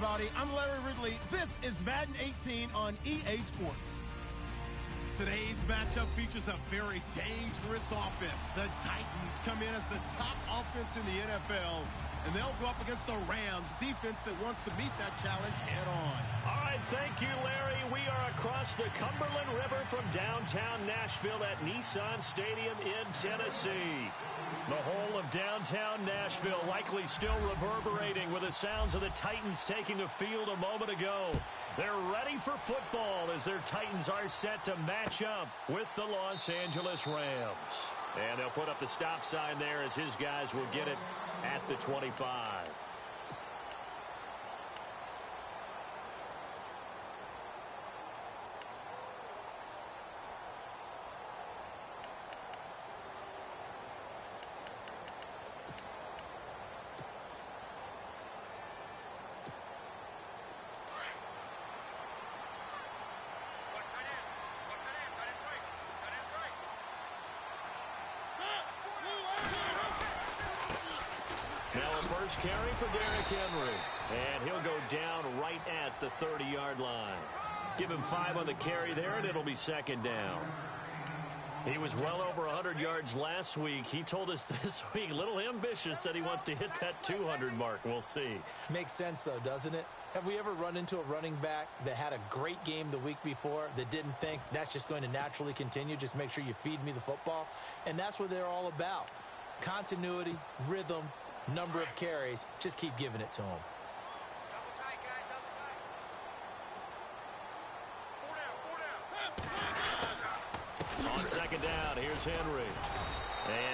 everybody. I'm Larry Ridley. This is Madden 18 on EA Sports. Today's matchup features a very dangerous offense. The Titans come in as the top offense in the NFL, and they'll go up against the Rams defense that wants to meet that challenge head on. All right, thank you, Larry. We are across the Cumberland River from downtown Nashville at Nissan Stadium in Tennessee. The whole of downtown Nashville likely still reverberating with the sounds of the Titans taking the field a moment ago. They're ready for football as their Titans are set to match up with the Los Angeles Rams. And they'll put up the stop sign there as his guys will get it at the 25. First carry for Derrick Henry. And he'll go down right at the 30-yard line. Give him 5 on the carry there, and it'll be second down. He was well over 100 yards last week. He told us this week, a little ambitious, that he wants to hit that 200 mark. We'll see. Makes sense, though, doesn't it? Have we ever run into a running back that had a great game the week before that didn't think that's just going to naturally continue? Just make sure you feed me the football. And that's what they're all about. Continuity, rhythm, number of carries. Just keep giving it to him. Double tight, guys. Double tight. 4 down. On second down, here's Henry.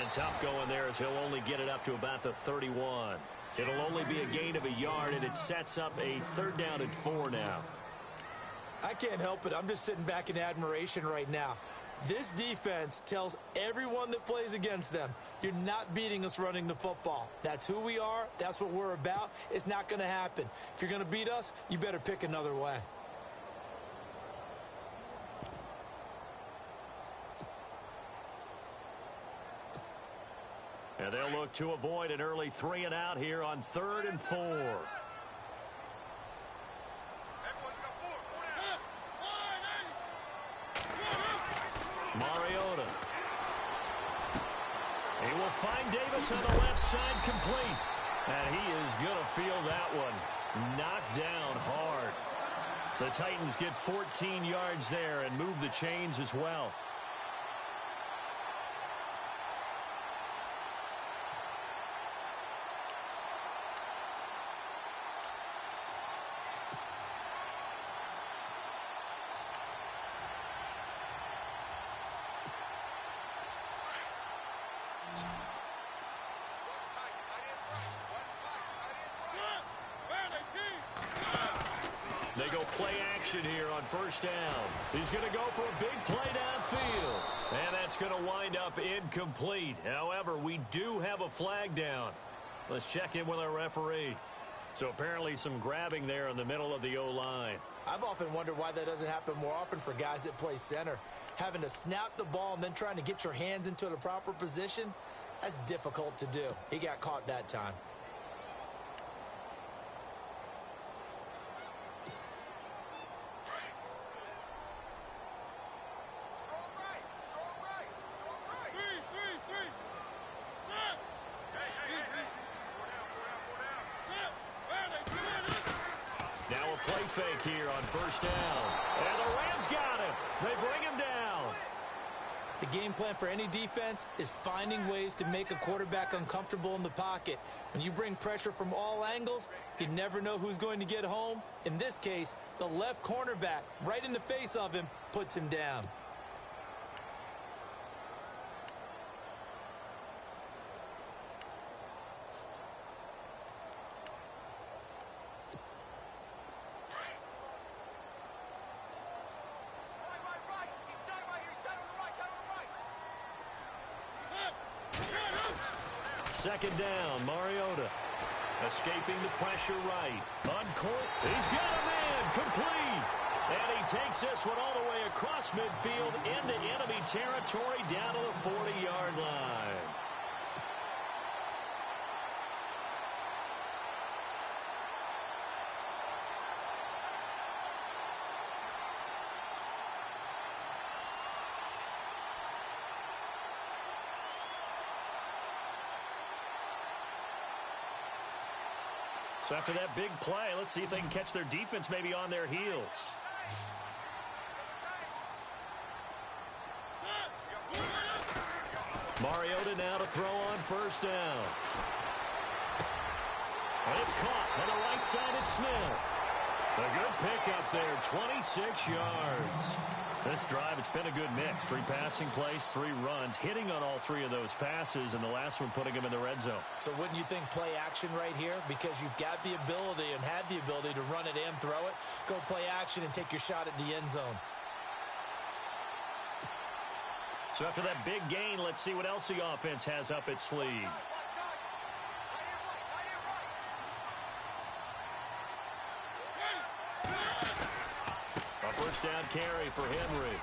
And tough going there as he'll only get it up to about the 31. It'll only be a gain of a yard, and it sets up a 3rd down and 4 now. I can't help it. I'm just sitting back in admiration right now. This defense tells everyone that plays against them, you're not beating us running the football. That's who we are. That's what we're about. It's not going to happen. If you're going to beat us, you better pick another way. And they'll look to avoid an early 3 and out here on 3rd and 4. Mariota. He will find Davis on the left side complete. And he is going to feel that one. Knocked down hard. The Titans get 14 yards there and move the chains as well. They go play action here on 1st down. He's going to go for a big play downfield. And that's going to wind up incomplete. However, we do have a flag down. Let's check in with our referee. So apparently some grabbing there in the middle of the O-line. I've often wondered why that doesn't happen more often for guys that play center. Having to snap the ball and then trying to get your hands into the proper position, that's difficult to do. He got caught that time. Now a play fake here on 1st down. And the Rams got him. They bring him down. The game plan for any defense is finding ways to make a quarterback uncomfortable in the pocket. When you bring pressure from all angles, you never know who's going to get home. In this case, the left cornerback, right in the face of him, puts him down. Second down, Mariota. Escaping the pressure right. On court, he's got a man, complete. And he takes this one all the way across midfield into enemy territory down to the 40-yard line. So after that big play, let's see if they can catch their defense maybe on their heels. Mariota now to throw on first down. And it's caught on the right side at Smith. A good pickup there, 26 yards. This drive, it's been a good mix. 3 passing plays, 3 runs, hitting on all 3 of those passes, and the last one putting them in the red zone. So wouldn't you think play action right here? Because you've got the ability and had the ability to run it and throw it. Go play action and take your shot at the end zone. So after that big gain, let's see what else the offense has up its sleeve. A first down carry for Henry.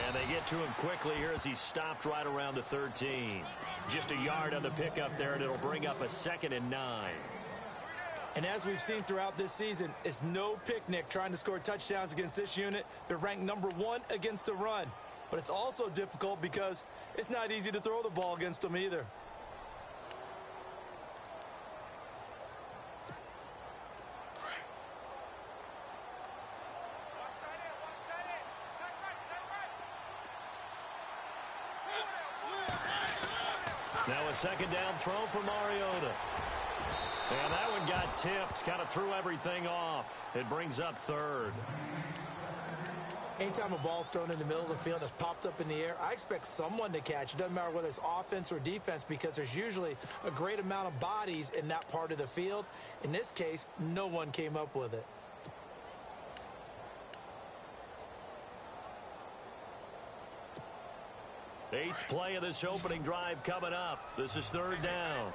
And they get to him quickly here as he stopped right around the 13. Just a yard on the pickup there, and it'll bring up a 2nd and 9. And as we've seen throughout this season, it's no picnic trying to score touchdowns against this unit. They're ranked #1 against the run. But it's also difficult because it's not easy to throw the ball against them either. Now a 2nd down throw for Mariota. And that one got tipped, kind of threw everything off. It brings up 3rd. Anytime a ball's thrown in the middle of the field that's popped up in the air, I expect someone to catch. It doesn't matter whether it's offense or defense because there's usually a great amount of bodies in that part of the field. In this case, no one came up with it. Eighth play of this opening drive coming up. This is 3rd down.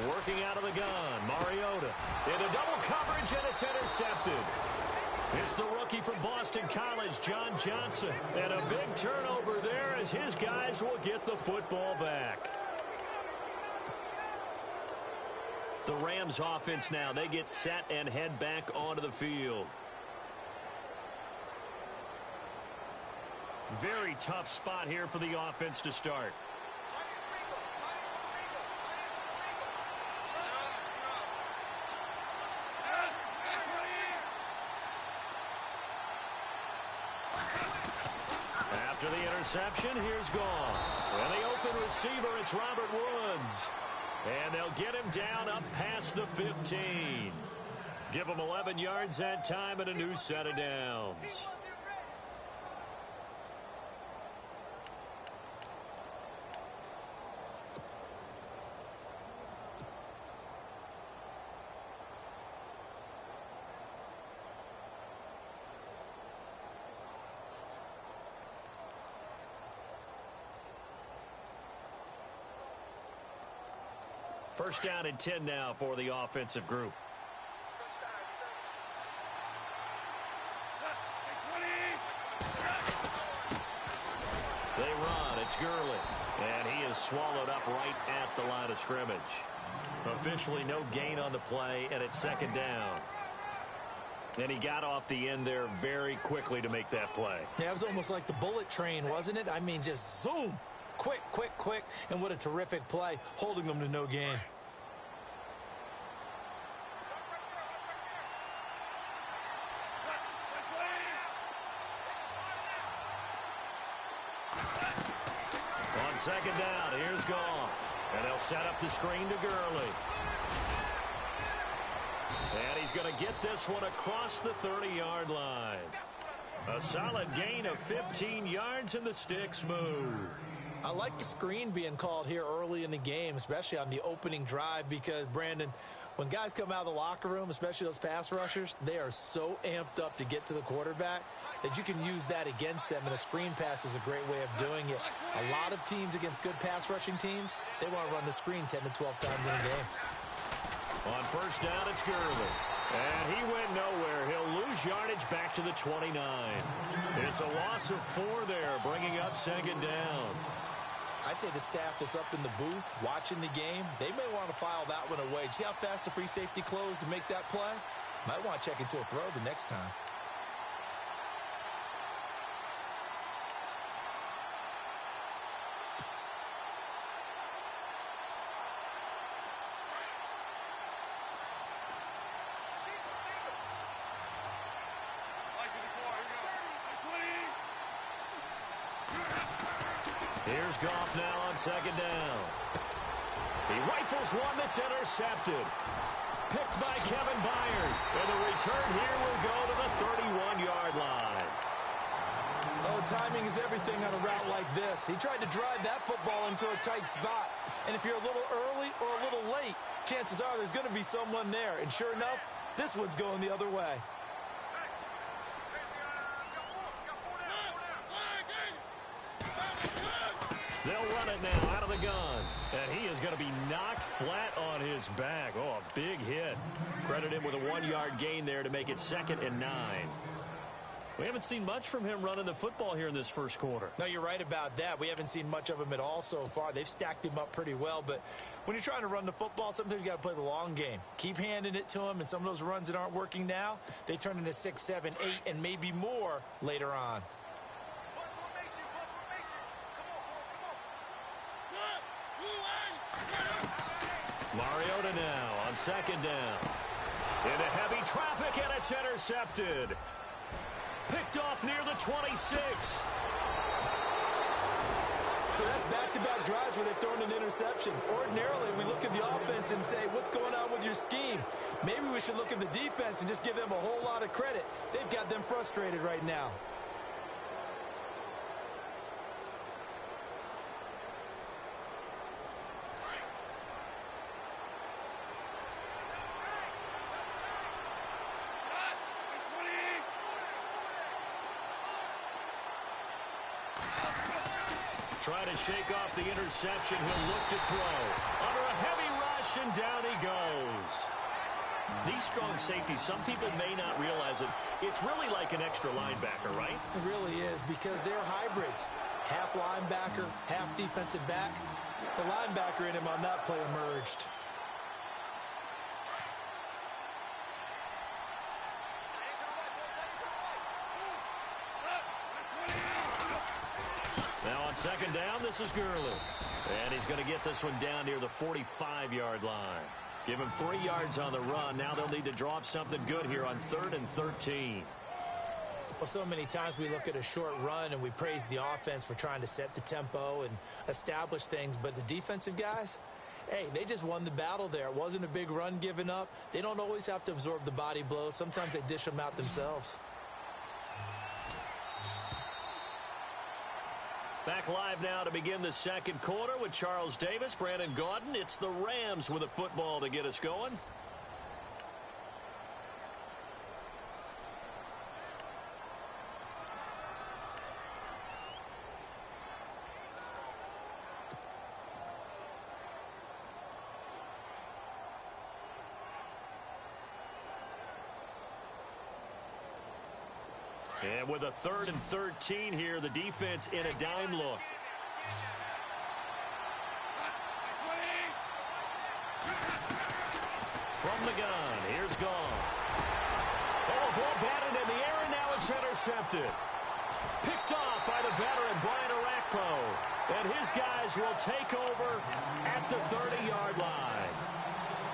Working out of the gun, Mariota into double coverage, and it's intercepted. It's the rookie from Boston College, John Johnson, and a big turnover there as his guys will get the football back. The Rams offense now, they get set and head back onto the field. Very tough spot here for the offense to start. After the interception, here's Goff. And the open receiver, it's Robert Woods. And they'll get him down up past the 15. Give him 11 yards that time and a new set of downs. First down and 10 now for the offensive group. They run. It's Gurley. And he is swallowed up right at the line of scrimmage. Officially no gain on the play, and it's 2nd down. And he got off the end there very quickly to make that play. Yeah, it was almost like the bullet train, wasn't it? I mean, just zoom. Quick, quick, quick. And what a terrific play, holding them to no gain. On 2nd down, here's Goff. And they'll set up the screen to Gurley. And he's going to get this one across the 30-yard line. A solid gain of 15 yards, and the sticks move. I like the screen being called here early in the game, especially on the opening drive, because, Brandon, when guys come out of the locker room, especially those pass rushers, they are so amped up to get to the quarterback that you can use that against them, and a screen pass is a great way of doing it. A lot of teams against good pass rushing teams, they want to run the screen 10 to 12 times in a game. On first down, it's Gurley. And he went nowhere. He'll lose yardage back to the 29. It's a loss of 4 there, bringing up 2nd down. I'd say the staff that's up in the booth watching the game, they may want to file that one away. See how fast the free safety closed to make that play? Might want to check into a throw the next time. Here's Goff now on second down. He rifles one that's intercepted. Picked by Kevin Byard. And the return here will go to the 31-yard line. Oh, timing is everything on a route like this. He tried to drive that football into a tight spot. And if you're a little early or a little late, chances are there's going to be someone there. And sure enough, this one's going the other way. They'll run it now out of the gun. And he is going to be knocked flat on his back. Oh, a big hit. Credit him with a 1-yard gain there to make it 2nd and 9. We haven't seen much from him running the football here in this first quarter. No, you're right about that. We haven't seen much of him at all so far. They've stacked him up pretty well. But when you're trying to run the football, sometimes you got to play the long game. Keep handing it to him, and some of those runs that aren't working now, they turn into 6, 7, 8, and maybe more later on. Mariota now on second down. Into heavy traffic, and it's intercepted. Picked off near the 26. So that's back-to-back drives where they've thrown an interception. Ordinarily, we look at the offense and say, what's going on with your scheme? Maybe we should look at the defense and just give them a whole lot of credit. They've got them frustrated right now. Trying to shake off the interception. He'll look to throw. Under a heavy rush, and down he goes. These strong safeties, some people may not realize it. It's really like an extra linebacker, right? It really is, because they're hybrids. Half linebacker, half defensive back. The linebacker in him on that play emerged. Now on second down, this is Gurley. And he's going to get this one down near the 45-yard line. Give him 3 yards on the run. Now they'll need to draw up something good here on 3rd and 13. Well, so many times we look at a short run and we praise the offense for trying to set the tempo and establish things. But the defensive guys, hey, they just won the battle there. It wasn't a big run given up. They don't always have to absorb the body blows. Sometimes they dish them out themselves. Back live now to begin the second quarter with Charles Davis, Brandon Gaudin. It's the Rams with a football to get us going. And with a 3rd and 13 here, the defense in a dime look. From the gun, here's Goff. Oh, ball batted in the air, and now it's intercepted. Picked off by the veteran, Brian Orakpo. And his guys will take over at the 30-yard line.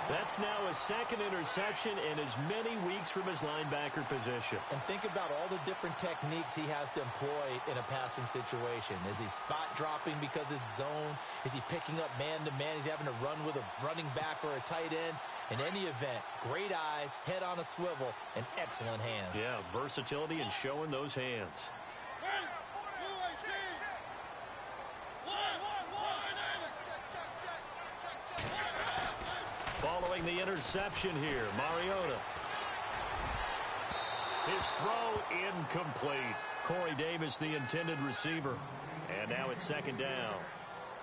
That's now his 2nd interception in as many weeks from his linebacker position. And think about all the different techniques he has to employ in a passing situation. Is he spot dropping because it's zone? Is he picking up man-to-man? He's having to run with a running back or a tight end. In any event, great eyes, head on a swivel, and excellent hands. Yeah, versatility and showing those hands. Following the interception here, Mariota. His throw incomplete. Corey Davis, the intended receiver. And now it's 2nd down.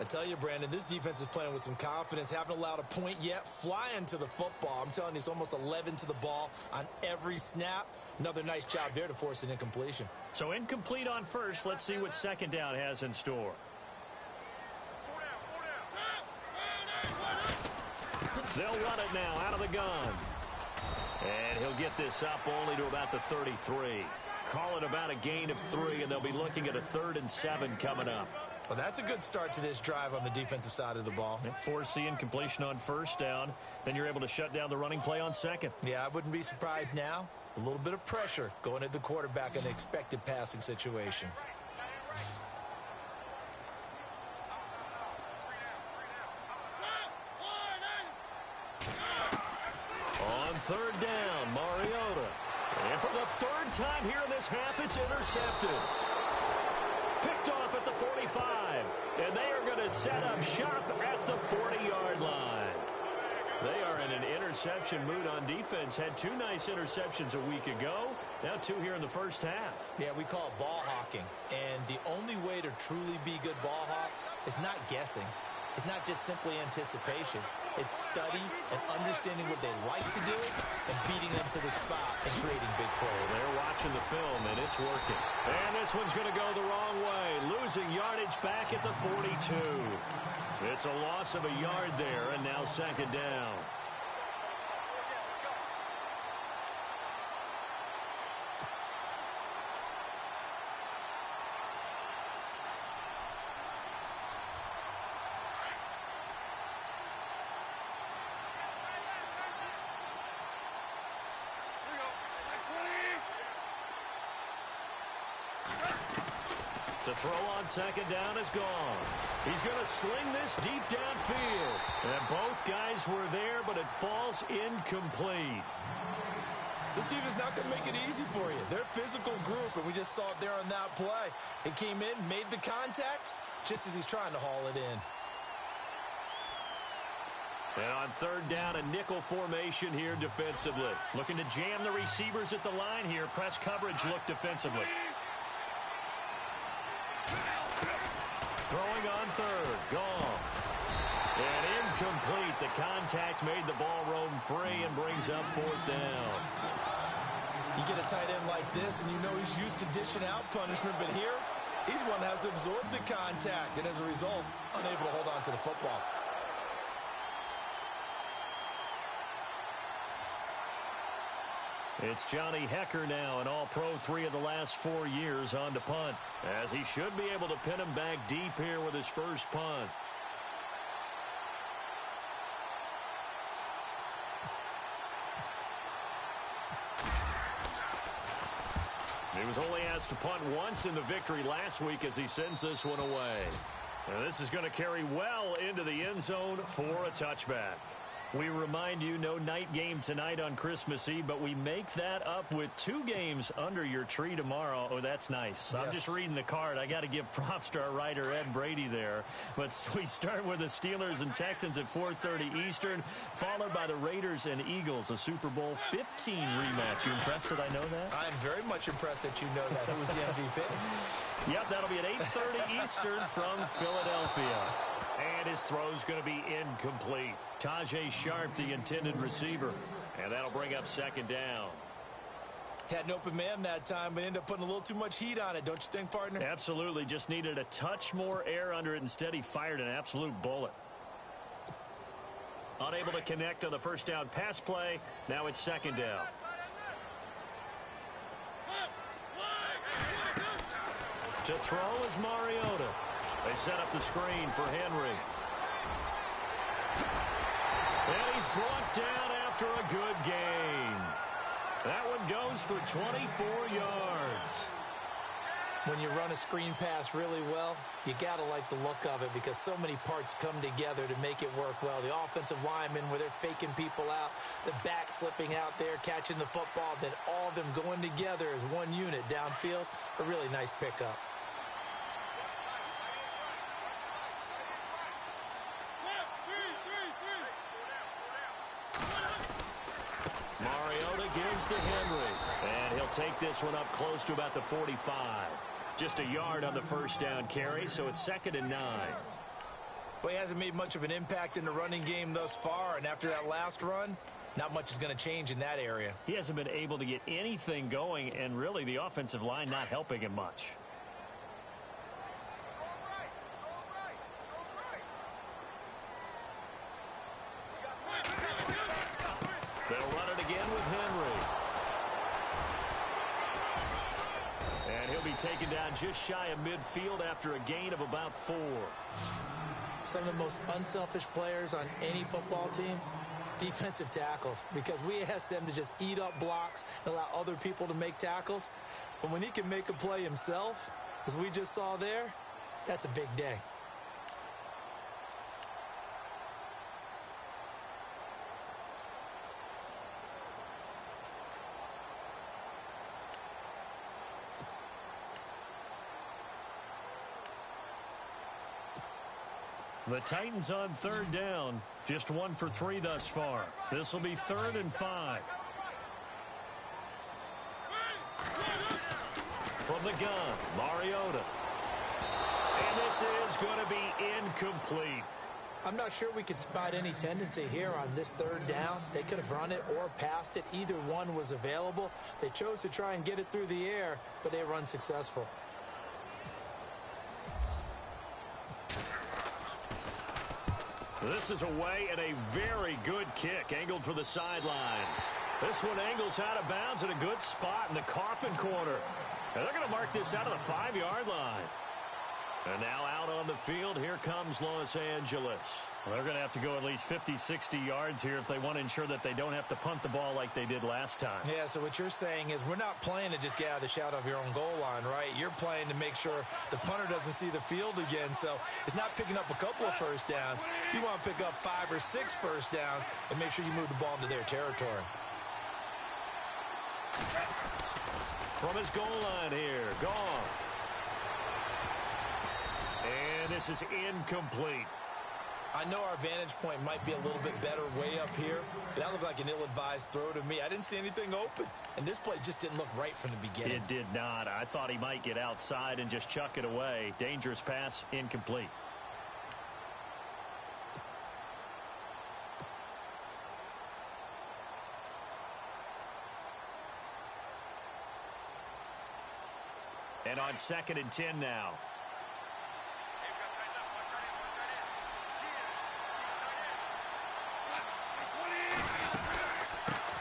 I tell you, Brandon, this defense is playing with some confidence. Haven't allowed a point yet. Flying to the football. I'm telling you, it's almost 11 to the ball on every snap. Another nice job there to force an incompletion. So incomplete on first. Let's see what 2nd down has in store. They'll run it now out of the gun. And he'll get this up only to about the 33. Call it about a gain of 3, and they'll be looking at a 3rd and 7 coming up. Well, that's a good start to this drive on the defensive side of the ball. Force the incompletion on 1st down. Then you're able to shut down the running play on 2nd. Yeah, I wouldn't be surprised now. A little bit of pressure going at the quarterback in an expected passing situation. third down, Mariota. And for the third time here in this half, it's intercepted. Picked off at the 45. And they are going to set up shop at the 40-yard line. They are in an interception mood on defense. Had 2 nice interceptions a week ago. Now 2 here in the first half. Yeah, we call it ball hawking. And the only way to truly be good ball hawks is not guessing. It's not just simply anticipation. It's study and understanding what they like to do and beating them to the spot and creating big plays. They're watching the film, and it's working. And this one's going to go the wrong way. Losing yardage back at the 42. It's a loss of a yard there, and now second down. To throw on second down is gone. He's going to sling this deep downfield. And both guys were there, but it falls incomplete. This defense is not going to make it easy for you. They're a physical group, and we just saw it there on that play. It came in, made the contact, just as he's trying to haul it in. And on third down, a nickel formation here defensively. Looking to jam the receivers at the line here. Press coverage look defensively. Throwing on third. Goff. And incomplete. The contact made the ball roam free and brings up fourth down. You get a tight end like this, and you know he's used to dishing out punishment, but here, he's one that has to absorb the contact, and as a result, unable to hold on to the football. It's Johnny Hecker now, an all-pro 3 of the last 4 years on to punt, as he should be able to pin him back deep here with his first punt. He was only asked to punt once in the victory last week as he sends this one away. And this is going to carry well into the end zone for a touchback. We remind you, no night game tonight on Christmas Eve, but we make that up with 2 games under your tree tomorrow. Oh, that's nice. Yes. I'm just reading the card. I got to give props to our writer, Ed Brady, there. But we start with the Steelers and Texans at 4:30 Eastern, followed by the Raiders and Eagles, a Super Bowl 15 rematch. You impressed that I know that? I'm very much impressed that you know that. Who was the MVP? Yep, that'll be at 8:30 Eastern from Philadelphia. And his throw's going to be incomplete. Tajay Sharp, the intended receiver. And that'll bring up second down. Had an open man that time, but ended up putting a little too much heat on it, don't you think, partner? Absolutely. Just needed a touch more air under it. Instead, he fired an absolute bullet. Unable to connect on the first down pass play. Now it's second down. To throw is Mariota. They set up the screen for Henry. And he's brought down after a good gain. That one goes for 24 yards. When you run a screen pass really well, you got to like the look of it because so many parts come together to make it work well. The offensive linemen, where they're faking people out, the back slipping out there, catching the football, then all of them going together as one unit downfield. A really nice pickup. Mariota gives to Henry, and he'll take this one up close to about the 45. Just a yard on the first down carry, so it's 2nd and 9. Well, he hasn't made much of an impact in the running game thus far, and after that last run, not much is going to change in that area. He hasn't been able to get anything going, and really the offensive line not helping him much. They'll run it again with Henry. And he'll be taken down just shy of midfield after a gain of about 4. Some of the most unselfish players on any football team, defensive tackles, because we ask them to just eat up blocks and allow other people to make tackles. But when he can make a play himself, as we just saw there, that's a big day. The Titans on third down. Just 1 for 3 thus far. This will be 3rd and 5. From the gun, Mariota. And this is going to be incomplete. I'm not sure we could spot any tendency here on this 3rd down. They could have run it or passed it. Either one was available. They chose to try and get it through the air, but they were unsuccessful. This is away and a very good kick angled for the sidelines. This one angles out of bounds in a good spot in the coffin corner. And they're going to mark this out of the 5-yard line. And now out on the field, here comes Los Angeles. Well, they're going to have to go at least 50, 60 yards here if they want to ensure that they don't have to punt the ball like they did last time. Yeah, so what you're saying is we're not playing to just get out of the shadow of your own goal line, right? You're playing to make sure the punter doesn't see the field again. So it's not picking up a couple of first downs. You want to pick up 5 or 6 first downs and make sure you move the ball into their territory. From his goal line here, Goff. And this is incomplete. I know our vantage point might be a little bit better way up here, but that looked like an ill-advised throw to me. I didn't see anything open, and this play just didn't look right from the beginning. It did not. I thought he might get outside and just chuck it away. Dangerous pass, incomplete. And on 2nd and 10 now.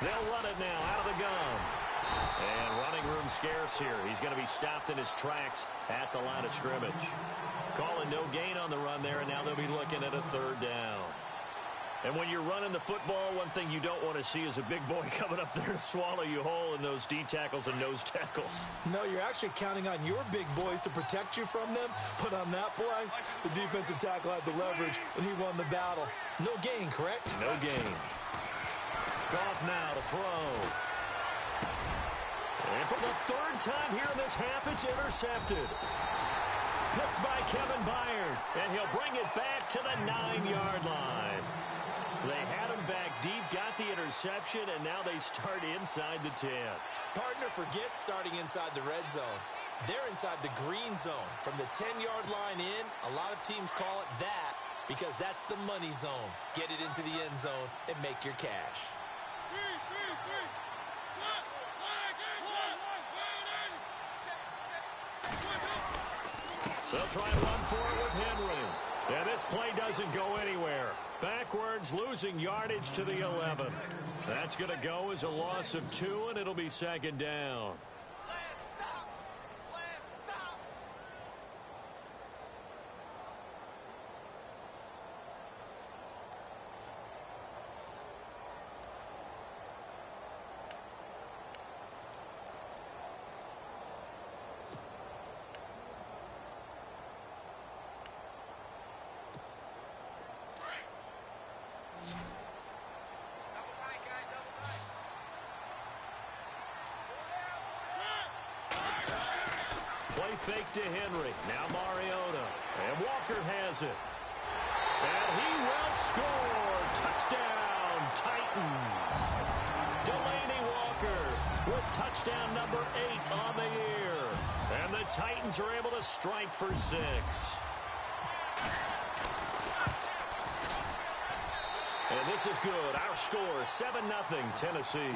They'll run it now out of the gun. And running room scarce here. He's going to be stopped in his tracks at the line of scrimmage. Calling no gain on the run there, and now they'll be looking at a 3rd down. And when you're running the football, one thing you don't want to see is a big boy coming up there to swallow you whole in those D tackles and nose tackles. No, you're actually counting on your big boys to protect you from them. But on that play, the defensive tackle had the leverage, and he won the battle. No gain, correct? No gain. Goff now to throw. And for the 3rd time here in this half, it's intercepted. Picked by Kevin Byard, and he'll bring it back to the 9-yard line. They had him back deep, got the interception, and now they start inside the 10. Partner forgets starting inside the red zone. They're inside the green zone. From the 10-yard line in, a lot of teams call it that because that's the money zone. Get it into the end zone and make your cash. They'll try and run for it with Henry. And this play doesn't go anywhere. Backwards, losing yardage to the 11. That's going to go as a loss of 2, and it'll be 2nd down. Play fake to Henry. Now Mariota. And Walker has it. And he will score. Touchdown, Titans. Delaney Walker with touchdown number 8 on the year. And the Titans are able to strike for 6. And this is good. Our score, 7-0, Tennessee.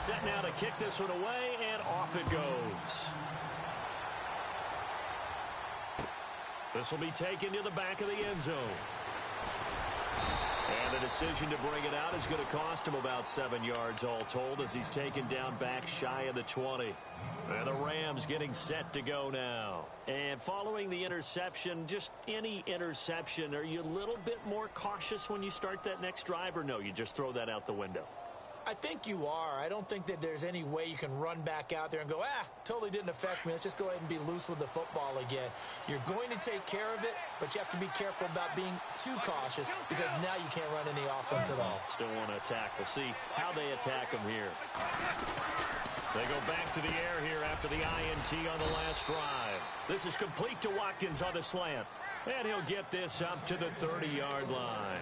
Set now to kick this one away, and off it goes. This will be taken to the back of the end zone. And the decision to bring it out is going to cost him about 7 yards all told as he's taken down back shy of the 20. And the Rams getting set to go now. And following the interception, just any interception, are you a little bit more cautious when you start that next drive, or no, you just throw that out the window? I think you are. I don't think that there's any way you can run back out there and go, totally didn't affect me. Let's just go ahead and be loose with the football again. You're going to take care of it, but you have to be careful about being too cautious because now you can't run any offense at all. Still want to attack. We'll see how they attack them here. They go back to the air here after the INT on the last drive. This is complete to Watkins on the slant. And he'll get this up to the 30-yard line.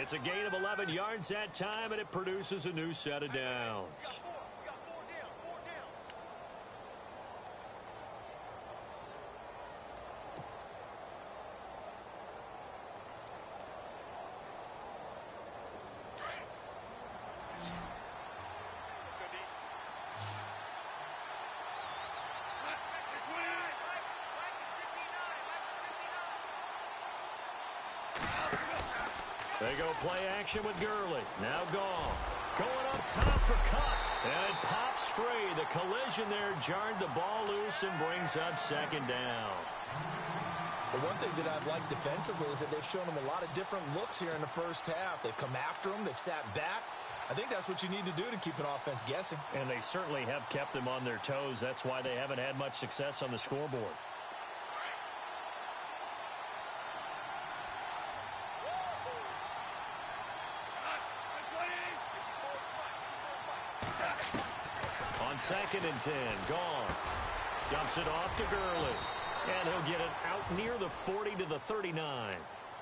It's a gain of 11 yards that time, and it produces a new set of downs. They go play action with Gurley. Now Goff. Going up top for Cup. And it pops free. The collision there jarred the ball loose and brings up second down. The one thing that I've liked defensively is that they've shown them a lot of different looks here in the first half. They've come after them. They've sat back. I think that's what you need to do to keep an offense guessing. And they certainly have kept them on their toes. That's why they haven't had much success on the scoreboard. On 2nd and 10, Goff dumps it off to Gurley. And he'll get it out near the 40 to the 39.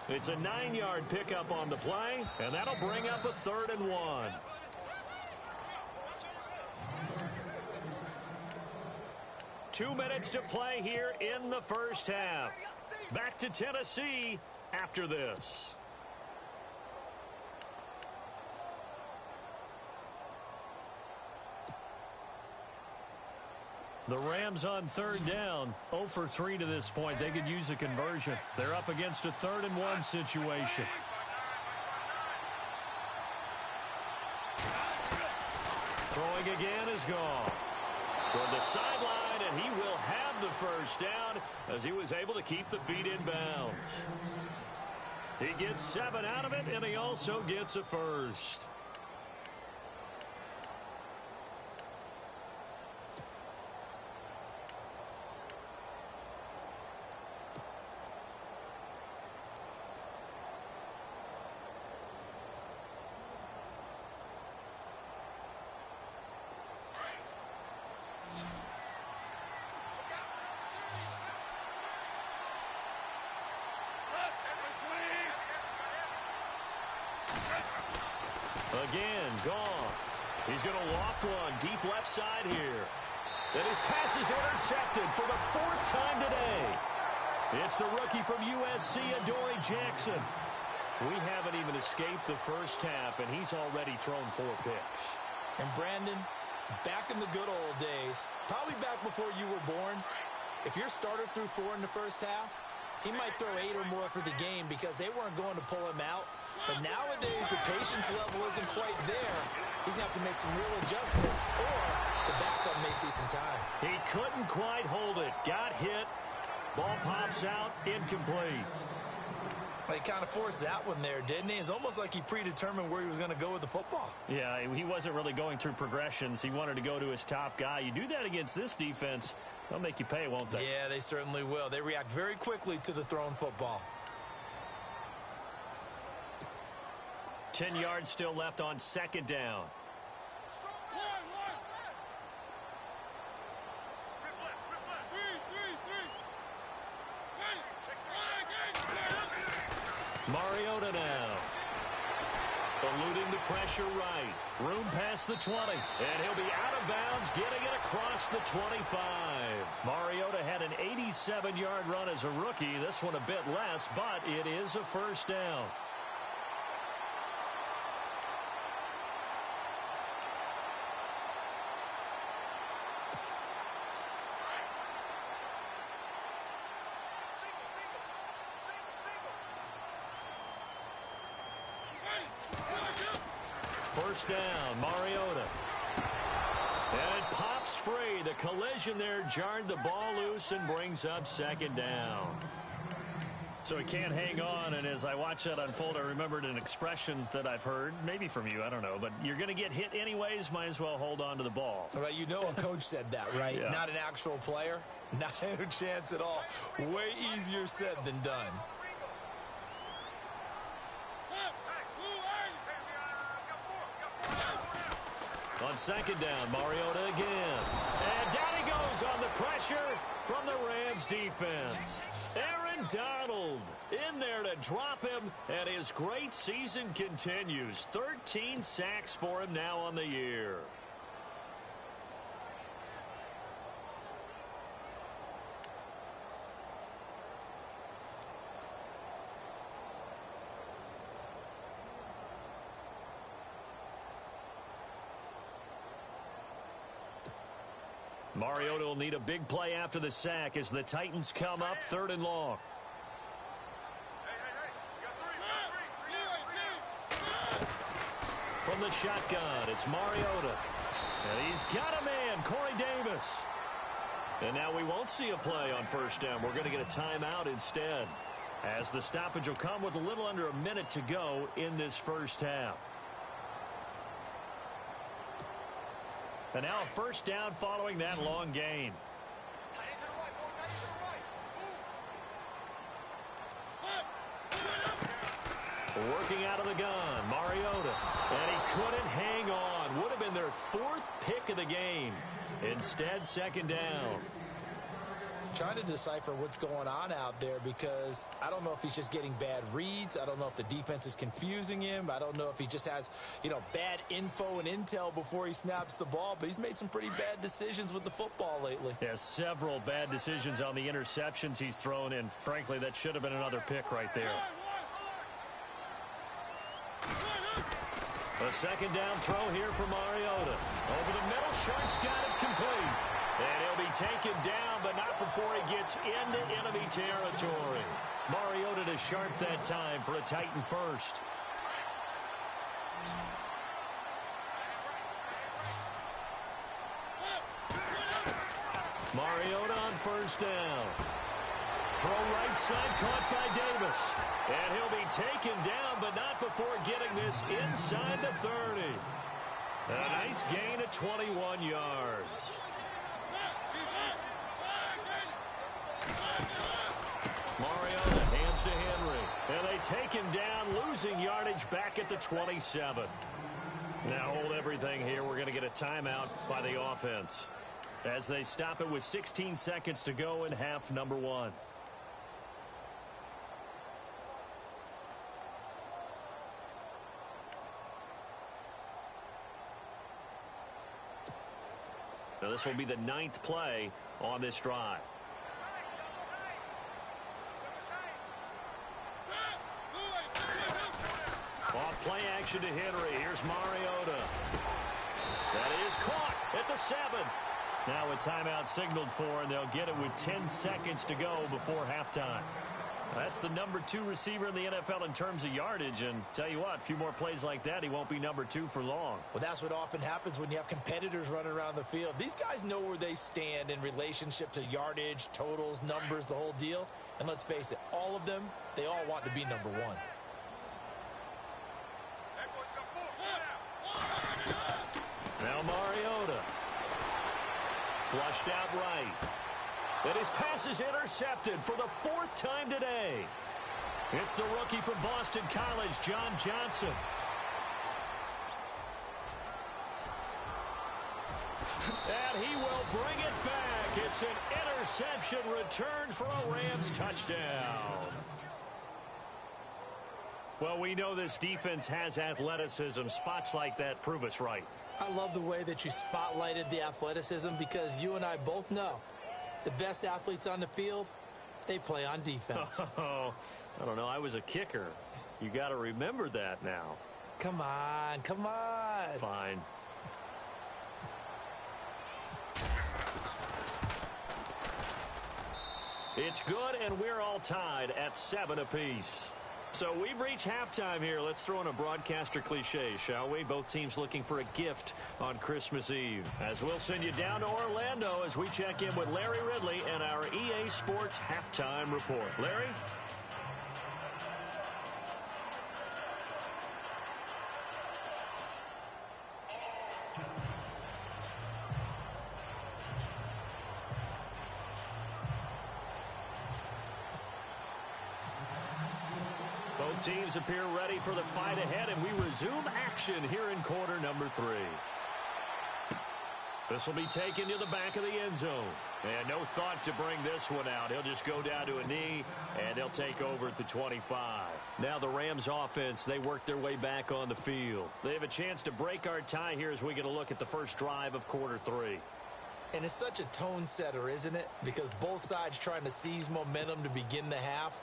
It's a 9-yard pickup on the play, and that'll bring up a 3rd and 1. Two minutes to play here in the first half. Back to Tennessee after this. The Rams on 3rd down, 0 for 3 to this point. They could use a conversion. They're up against a 3rd and 1 situation. Throwing again is Goff. Toward the sideline, and he will have the first down as he was able to keep the feet in bounds. He gets 7 out of it, and he also gets a first. Again, Goff. He's going to loft one deep left side here. And his pass is intercepted for the 4th time today. It's the rookie from USC, Adoree Jackson. We haven't even escaped the first half, and he's already thrown 4 picks. And Brandon, back in the good old days, probably back before you were born, if your starter threw 4 in the first half, he might throw 8 or more for the game because they weren't going to pull him out. But nowadays, the patience level isn't quite there. He's going to have to make some real adjustments, or the backup may see some time. He couldn't quite hold it. Got hit. Ball pops out. Incomplete. Well, he kind of forced that one there, didn't he? It's almost like he predetermined where he was going to go with the football. Yeah, he wasn't really going through progressions. He wanted to go to his top guy. You do that against this defense, they'll make you pay, won't they? Yeah, they certainly will. They react very quickly to the thrown football. 10 yards still left on 2nd down. Mariota now. Eluding the pressure right. Room past the 20. And he'll be out of bounds, getting it across the 25. Mariota had an 87-yard run as a rookie. This one a bit less, but it is a first down. First down, Mariota. And it pops free. The collision there jarred the ball loose and brings up 2nd down. So he can't hang on, and as I watch that unfold, I remembered an expression that I've heard, maybe from you, I don't know, but you're going to get hit anyways, might as well hold on to the ball. Right, you know a coach said that, right? Yeah. Not an actual player. Not a chance at all. Way easier said than done. On second down, Mariota again. And down he goes on the pressure from the Rams defense. Aaron Donald in there to drop him, and his great season continues. 13 sacks for him now on the year. Mariota will need a big play after the sack as the Titans come up 3rd and long. From the shotgun, it's Mariota. And he's got a man, Corey Davis. And now we won't see a play on first down. We're going to get a timeout instead, as the stoppage will come with a little under a minute to go in this first half. And now a first down following that long gain. Working out of the gun, Mariota. And he couldn't hang on. Would have been their 4th pick of the game. Instead, second down. Trying to decipher what's going on out there, because I don't know if he's just getting bad reads. I don't know if the defense is confusing him. I don't know if he just has, bad info and intel before he snaps the ball. But he's made some pretty bad decisions with the football lately. Yeah, several bad decisions on the interceptions he's thrown in. Frankly, that should have been another pick right there. A second down throw here for Mariota. Over the middle, Sharp's got it complete. And he'll be taken down, but not before he gets into enemy territory. Mariota to Sharp that time for a Titan first. Mariota on first down. Throw right side, caught by Davis. And he'll be taken down, but not before getting this inside the 30. A nice gain of 21 yards. Mariota hands to Henry. And they take him down, losing yardage back at the 27. Now hold everything here. We're going to get a timeout by the offense, as they stop it with 16 seconds to go in half number 1. Now this will be the 9th play on this drive. Off play action to Henry. Here's Mariota. That is caught at the 7. Now a timeout signaled for, and they'll get it with 10 seconds to go before halftime. That's the number 2 receiver in the NFL in terms of yardage, and tell you what, a few more plays like that, he won't be number 2 for long. Well, that's what often happens when you have competitors running around the field. These guys know where they stand in relationship to yardage, totals, numbers, the whole deal. And let's face it, all of them, they all want to be number 1. Now Mariota. Flushed out right. And his pass is intercepted for the 4th time today. It's the rookie from Boston College, John Johnson. And he will bring it back. It's an interception returned for a Rams touchdown. Well, we know this defense has athleticism. Spots like that prove us right. I love the way that you spotlighted the athleticism, because you and I both know the best athletes on the field, they play on defense. Oh, I don't know. I was a kicker. You got to remember that now. Come on, come on. Fine. It's good, and we're all tied at 7 apiece. So we've reached halftime here. Let's throw in a broadcaster cliche, shall we? Both teams looking for a gift on Christmas Eve. As we'll send you down to Orlando as we check in with Larry Ridley and our EA Sports Halftime Report. Larry? Both teams appear ready for the fight ahead, and we resume action here in quarter number 3. This will be taken to the back of the end zone. And no thought to bring this one out. He'll just go down to a knee, and they'll take over at the 25. Now the Rams offense, they work their way back on the field. They have a chance to break our tie here as we get a look at the first drive of quarter 3. And it's such a tone setter, isn't it? Because both sides trying to seize momentum to begin the half.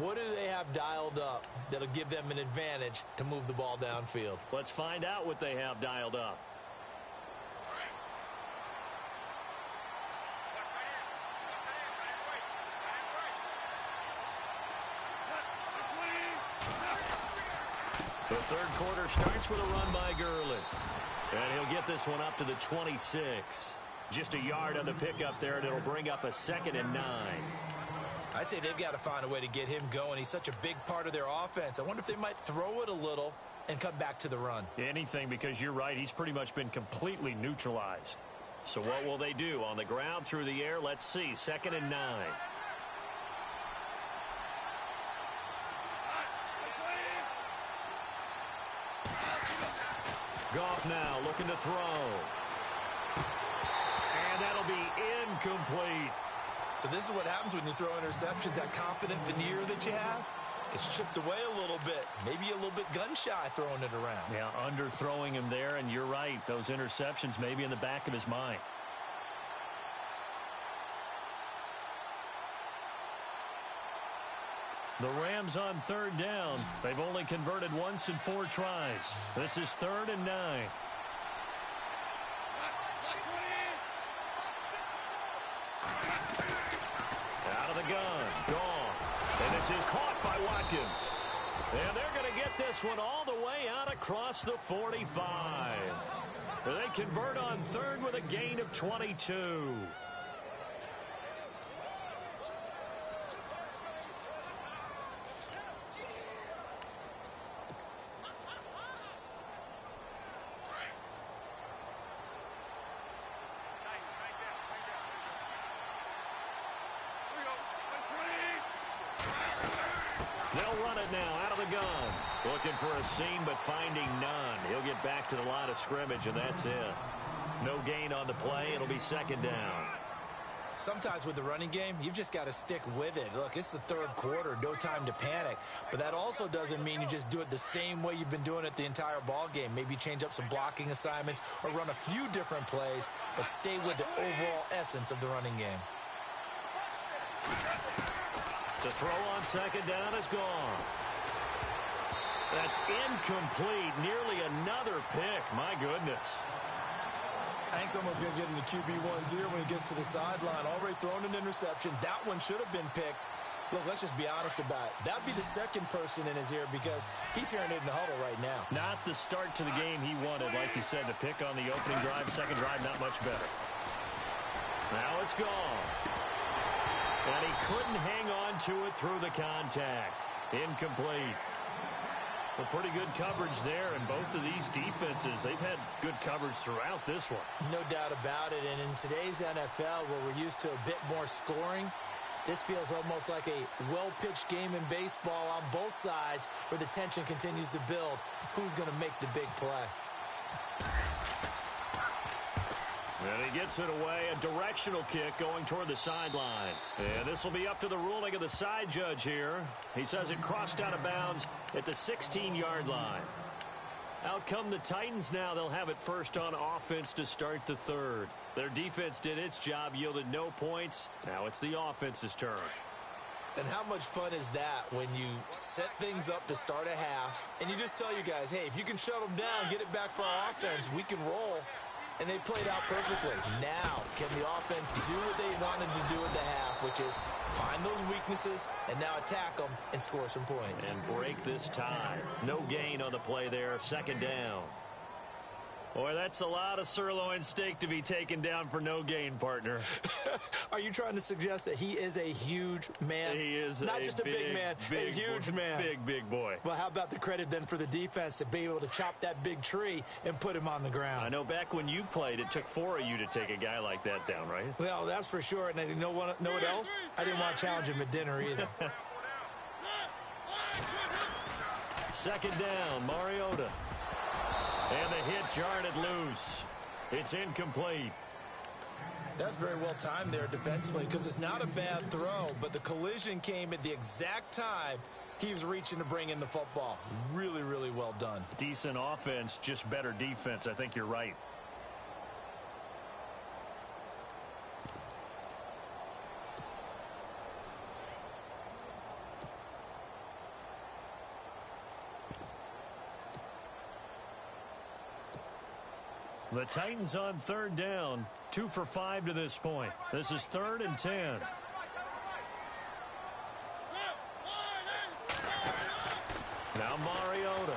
What do they have dialed up that'll give them an advantage to move the ball downfield? Let's find out what they have dialed up. The third quarter starts with a run by Gurley. And he'll get this one up to the 26. Just a yard on the pickup there, and it'll bring up a 2nd and 9. I'd say they've got to find a way to get him going. He's such a big part of their offense. I wonder if they might throw it a little and come back to the run. Anything, because you're right. He's pretty much been completely neutralized. So what will they do? On the ground, through the air, let's see. 2nd and 9. Goff now looking to throw. And that'll be incomplete. So this is what happens when you throw interceptions. That confident veneer that you have, it's chipped away a little bit. Maybe a little bit gun-shy throwing it around. Yeah, underthrowing him there, and you're right. Those interceptions may be in the back of his mind. The Rams on 3rd down. They've only converted once in 4 tries. This is 3rd and 9. Out of the gun. Gone. And this is caught by Watkins. And they're going to get this one all the way out across the 45. They convert on 3rd with a gain of 22. They'll run it now out of the gun. Looking for a seam, but finding none. He'll get back to the line of scrimmage, and that's it. No gain on the play. It'll be 2nd down. Sometimes with the running game, you've just got to stick with it. Look, it's the 3rd quarter, no time to panic. But that also doesn't mean you just do it the same way you've been doing it the entire ball game. Maybe change up some blocking assignments or run a few different plays, but stay with the overall essence of the running game. To throw on 2nd down is gone. That's incomplete. Nearly another pick. My goodness. Hank's almost going to get into QB1's ear when he gets to the sideline. Already thrown an interception. That one should have been picked. Look, let's just be honest about it. That'd be the second person in his ear because he's hearing it in the huddle right now. Not the start to the game he wanted, like you said, to pick on the opening drive. 2nd drive, not much better. Now it's gone. And he couldn't hang on to it through the contact. Incomplete. Well, pretty good coverage there, and both of these defenses, they've had good coverage throughout this one. No doubt about it, and in today's NFL, where we're used to a bit more scoring, this feels almost like a well-pitched game in baseball on both sides where the tension continues to build. Who's going to make the big play? And he gets it away, a directional kick going toward the sideline. And this will be up to the ruling of the side judge here. He says it crossed out of bounds at the 16-yard line. Out come the Titans now. They'll have it first on offense to start the 3rd. Their defense did its job, yielded no points. Now it's the offense's turn. And how much fun is that when you set things up to start a half, and you just tell you guys, hey, if you can shut them down, get it back for our offense, we can roll. And they played out perfectly. Now, can the offense do what they wanted to do at the half, which is find those weaknesses and now attack them and score some points. And break this tie. No gain on the play there. 2nd down. Boy, that's a lot of sirloin steak to be taken down for no gain, partner. Are you trying to suggest that he is a huge man? He is not just a big man, a huge man. Big boy. Well, how about the credit then for the defense to be able to chop that big tree and put him on the ground? I know back when you played, it took 4 of you to take a guy like that down, right? Well, that's for sure. And you know what else? I didn't want to challenge him at dinner either. 2nd down, Mariota. And the hit jarred it loose. It's incomplete. That's very well timed there defensively because it's not a bad throw, but the collision came at the exact time he was reaching to bring in the football. Really, really well done. Decent offense, just better defense. I think you're right. The Titans on third down. 2 for 5 to this point. This is 3rd and 10. Now Mariota.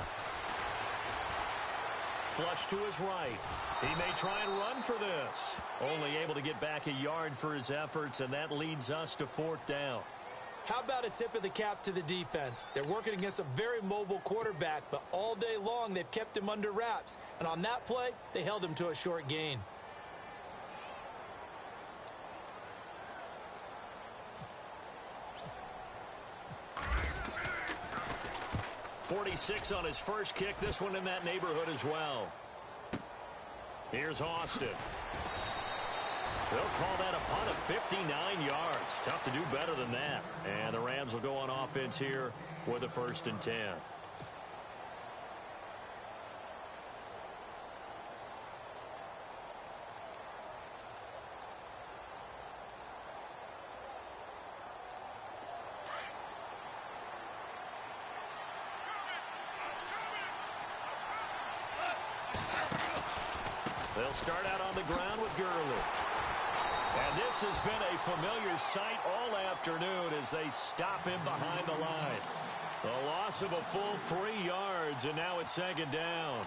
Flush to his right. He may try and run for this. Only able to get back a yard for his efforts, and that leads us to 4th down. How about a tip of the cap to the defense? They're working against a very mobile quarterback, but all day long they've kept him under wraps. And on that play, they held him to a short gain. .46 on his first kick. This one in that neighborhood as well. Here's Austin. They'll call that a punt of 59 yards. Tough to do better than that. And the Rams will go on offense here with a 1st and 10. They'll start out on the ground with Gurley. And this has been a familiar sight all afternoon as they stop him behind the line. The loss of a full 3 yards, and now it's 2nd down.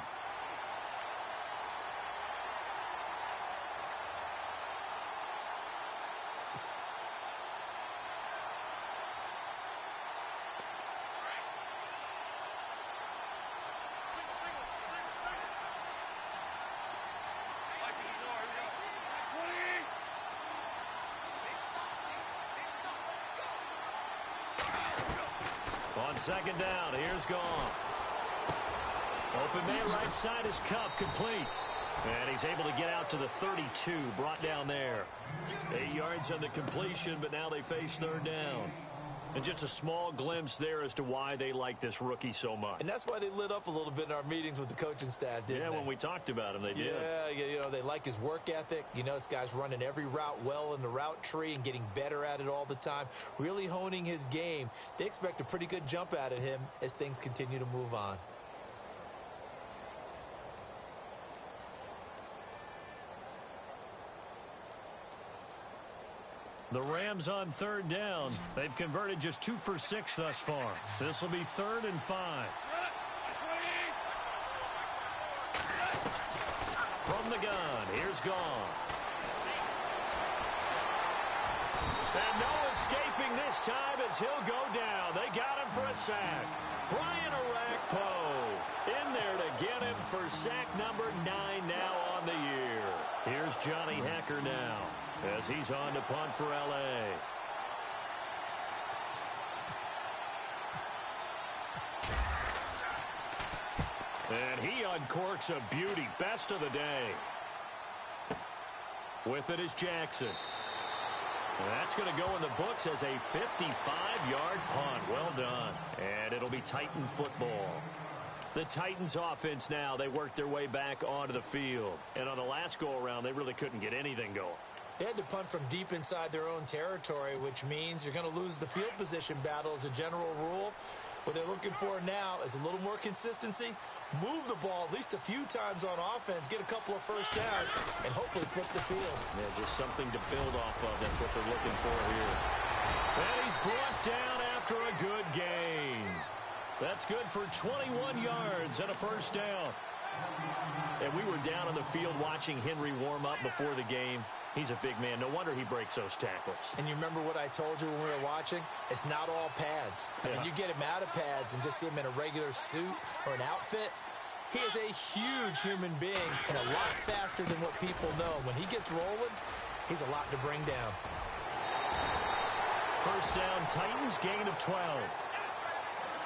On 2nd down, here's Goff. Open man right side is Cup, complete. And he's able to get out to the 32, brought down there. 8 yards on the completion, but now they face 3rd down. And just a small glimpse there as to why they like this rookie so much. And that's why they lit up a little bit in our meetings with the coaching staff, didn't they? Yeah, when we talked about him, they did. Yeah, you know, they like his work ethic. You know, this guy's running every route well in the route tree and getting better at it all the time. Really honing his game. They expect a pretty good jump out of him as things continue to move on. The Rams on 3rd down. They've converted just 2 for 6 thus far. This will be 3rd and 5. From the gun, here's Goff. And no escaping this time as he'll go down. They got him for a sack. Brian Orakpo in there to get him for sack number 9 now on the year. Here's Johnny Hecker now, as he's on to punt for L.A. And he uncorks a beauty. Best of the day. With it is Jackson. And that's going to go in the books as a 55-yard punt. Well done. And it'll be Titan football. The Titans offense now, they worked their way back onto the field. And on the last go-around, they really couldn't get anything going. They had to punt from deep inside their own territory, which means you're going to lose the field position battle as a general rule. What they're looking for now is a little more consistency, move the ball at least a few times on offense, get a couple of first downs, and hopefully flip the field. Yeah, just something to build off of. That's what they're looking for here. And he's brought down after a good gain. That's good for 21 yards and a first down. And we were down on the field watching Henry warm up before the game. He's a big man. No wonder he breaks those tackles. And you remember what I told you when we were watching? It's not all pads. I mean, you get him out of pads and just see him in a regular suit or an outfit. He is a huge human being and a lot faster than what people know. When he gets rolling, he's a lot to bring down. First down, Titans, gain of 12.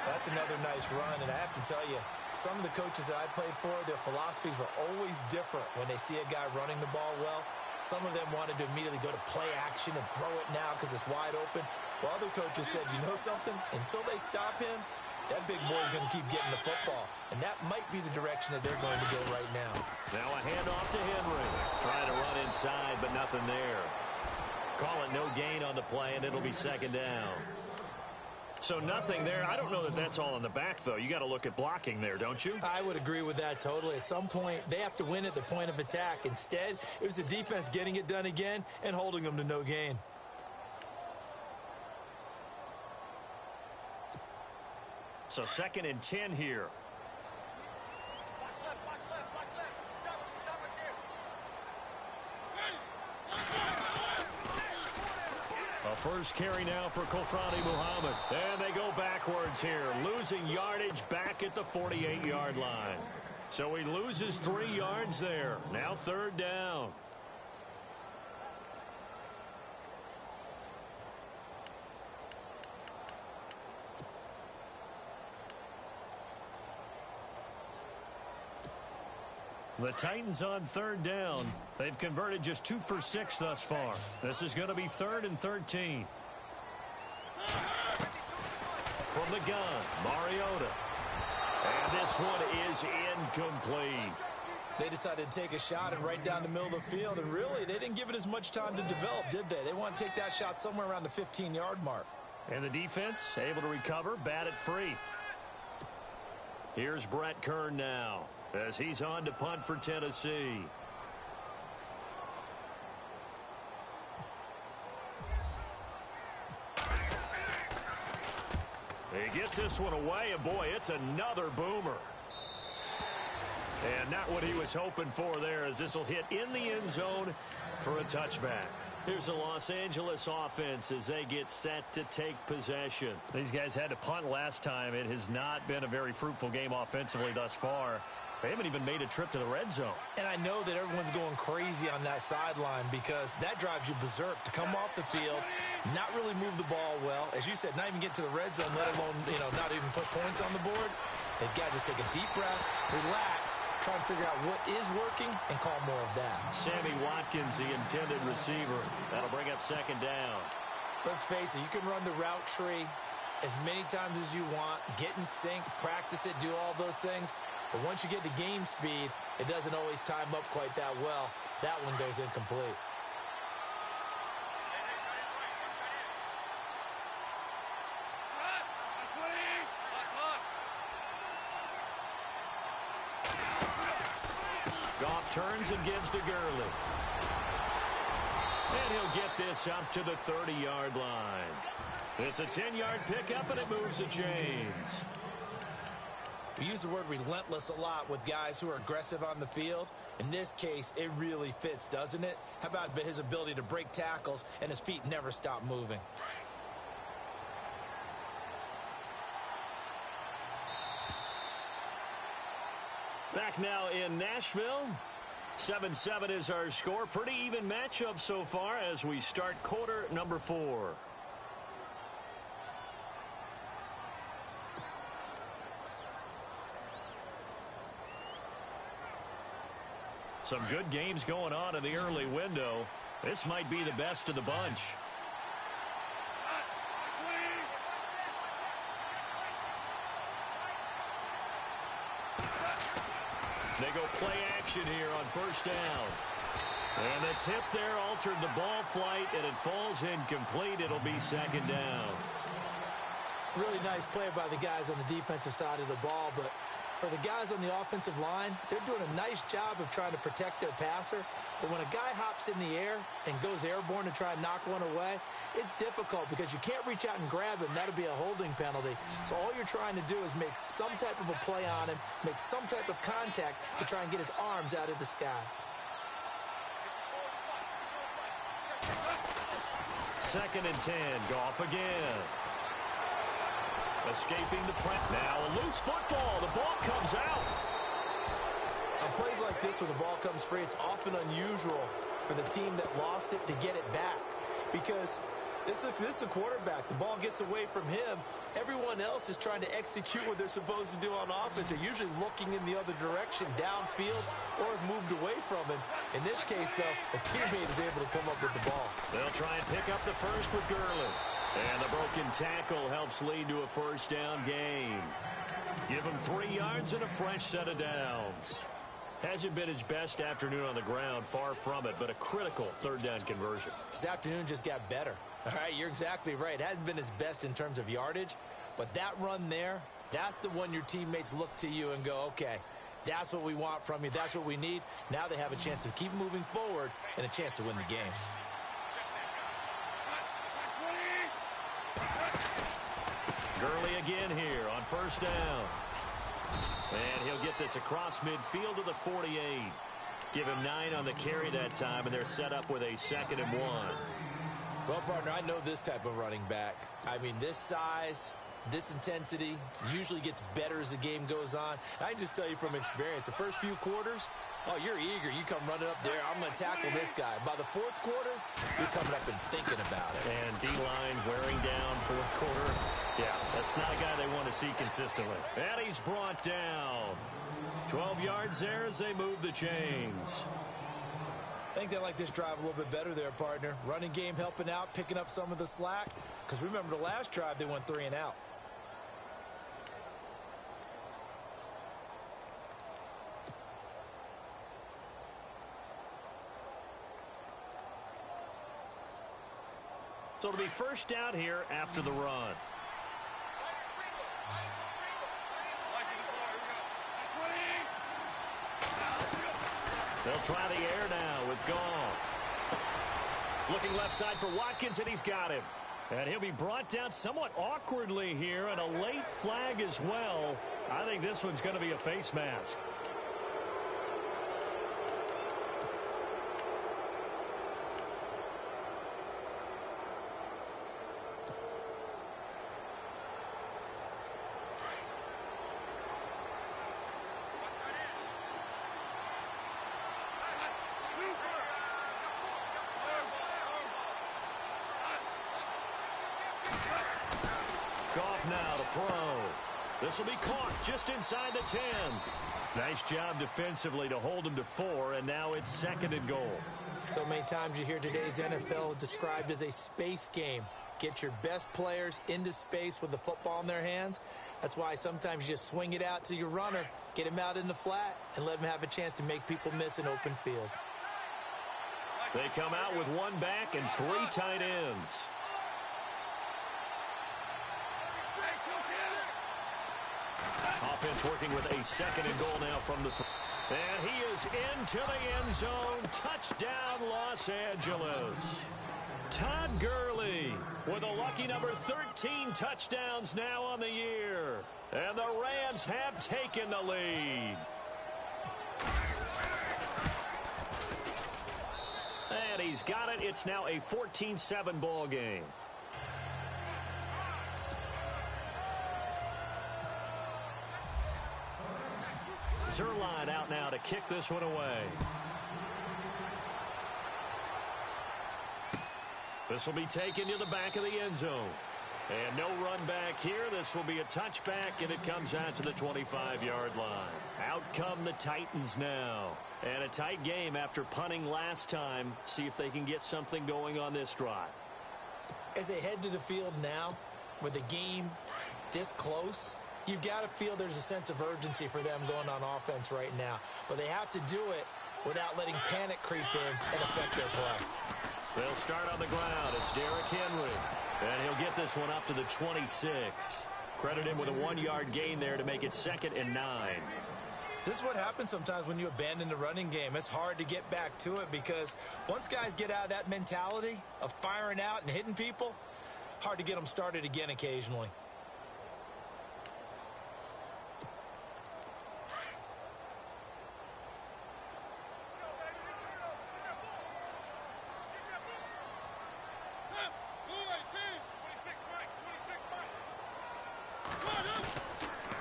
That's another nice run, and I have to tell you, Some of the coaches that I played for, their philosophies were always different when they see a guy running the ball well. Some of them wanted to immediately go to play action and throw it now because it's wide open. While other coaches said, you know something? Until they stop him, that big boy's going to keep getting the football. And that might be the direction that they're going to go right now. Now a handoff to Henry. Trying to run inside, but nothing there. Call it no gain on the play, and it'll be second down. So nothing there. I don't know that that's all in the back, though. You got to look at blocking there, don't you? I would agree with that totally. At some point, they have to win at the point of attack. Instead, it was the defense getting it done again and holding them to no gain. So 2nd and 10 here. A first carry now for Kofrani Muhammad. And they go backwards here, losing yardage back at the 48-yard line. So he loses 3 yards there. Now 3rd down. The Titans on 3rd down. They've converted just 2 for 6 thus far. This is going to be 3rd and 13. From the gun, Mariota. And this one is incomplete. They decided to take a shot and right down the middle of the field, and really, they didn't give it as much time to develop, did they? They want to take that shot somewhere around the 15-yard mark. And the defense able to recover, bat it free. Here's Brett Kern now, as he's on to punt for Tennessee. He gets this one away, and boy, it's another boomer. And not what he was hoping for there, as this will hit in the end zone for a touchback. Here's the Los Angeles offense as they get set to take possession. These guys had to punt last time. It has not been a very fruitful game offensively thus far. They haven't even made a trip to the red zone. And I know that everyone's going crazy on that sideline because that drives you berserk to come off the field, not really move the ball well. As you said, not even get to the red zone, let alone, not even put points on the board. They've got to just take a deep breath, relax, try and figure out what is working and call more of that. Sammy Watkins, the intended receiver. That'll bring up 2nd down. Let's face it, you can run the route tree as many times as you want, get in sync, practice it, do all those things. But once you get to game speed, it doesn't always time up quite that well. That one goes incomplete. Goff turns and gives to Gurley. And he'll get this up to the 30-yard line. It's a 10-yard pickup, and it moves the chains. We use the word relentless a lot with guys who are aggressive on the field. In this case, it really fits, doesn't it? How about his ability to break tackles and his feet never stop moving? Back now in Nashville. 7-7 is our score. Pretty even matchup so far as we start quarter number 4. Some good games going on in the early window. This might be the best of the bunch. They go play action here on 1st down. And the tip there altered the ball flight, and it falls incomplete. It'll be 2nd down. Really nice play by the guys on the defensive side of the ball, but for the guys on the offensive line, they're doing a nice job of trying to protect their passer. But when a guy hops in the air and goes airborne to try and knock one away, it's difficult because you can't reach out and grab him. That'll be a holding penalty. So all you're trying to do is make some type of a play on him, make some type of contact to try and get his arms out of the sky. 2nd and 10. Goff again. Escaping the press. Now a loose football. The ball comes out. On plays like this where the ball comes free, it's often unusual for the team that lost it to get it back. Because this is the quarterback. The ball gets away from him, Everyone else is trying to execute what they're supposed to do on offense. They're usually looking in the other direction, downfield, or have moved away from him. In this case, though, a teammate is able to come up with the ball. They'll try and pick up the first with Gurley. And the broken tackle helps lead to a first down gain. Give him 3 yards and a fresh set of downs. Hasn't been his best afternoon on the ground, far from it, but a critical third down conversion. His afternoon just got better. All right, you're exactly right. It hasn't been his best in terms of yardage, but that run there, that's the one your teammates look to you and go, okay, that's what we want from you. That's what we need. Now they have a chance to keep moving forward and a chance to win the game. Gurley again here on first down. And he'll get this across midfield to the 48. Give him 9 on the carry that time, and they're set up with a 2nd and 1. Well, partner, I know this type of running back. I mean, this size, this intensity usually gets better as the game goes on. I can just tell you from experience, the first few quarters, oh, you're eager. You come running up there. I'm going to tackle this guy. By the 4th quarter, you're coming up and thinking about it. And D-line wearing down 4th quarter. Yeah, that's not a guy they want to see consistently. And he's brought down. 12 yards there as they move the chains. I think they like this drive a little bit better there, partner. Running game helping out, picking up some of the slack. Because remember, the last drive, they went 3 and out. So it'll be first down here after the run. They'll try the air now with Goff. Looking left side for Watkins, and he's got him. And he'll be brought down somewhat awkwardly here, and a late flag as well. I think this one's going to be a face mask. Goff now to throw. This will be caught just inside the 10. Nice job defensively to hold him to 4, and now it's 2nd and goal. So many times you hear today's NFL described as a space game. Get your best players into space with the football in their hands. That's why sometimes you just swing it out to your runner, get him out in the flat, and let him have a chance to make people miss an open field. They come out with 1 back and 3 tight ends. Offense working with a 2nd and goal now from the... And he is into the end zone. Touchdown, Los Angeles. Todd Gurley with a lucky number 13 touchdowns now on the year. And the Rams have taken the lead. And he's got it. It's now a 14-7 ball game. Zerline out now to kick this one away. This will be taken to the back of the end zone. And no run back here. This will be a touchback, and it comes out to the 25-yard line. Out come the Titans now. And a tight game after punting last time. See if they can get something going on this drive. As they head to the field now, with the game this close, you've got to feel there's a sense of urgency for them going on offense right now. But they have to do it without letting panic creep in and affect their play. They'll start on the ground. It's Derrick Henry. And he'll get this one up to the 26. Credit him with a 1-yard gain there to make it 2nd and 9. This is what happens sometimes when you abandon the running game. It's hard to get back to it because once guys get out of that mentality of firing out and hitting people, hard to get them started again occasionally.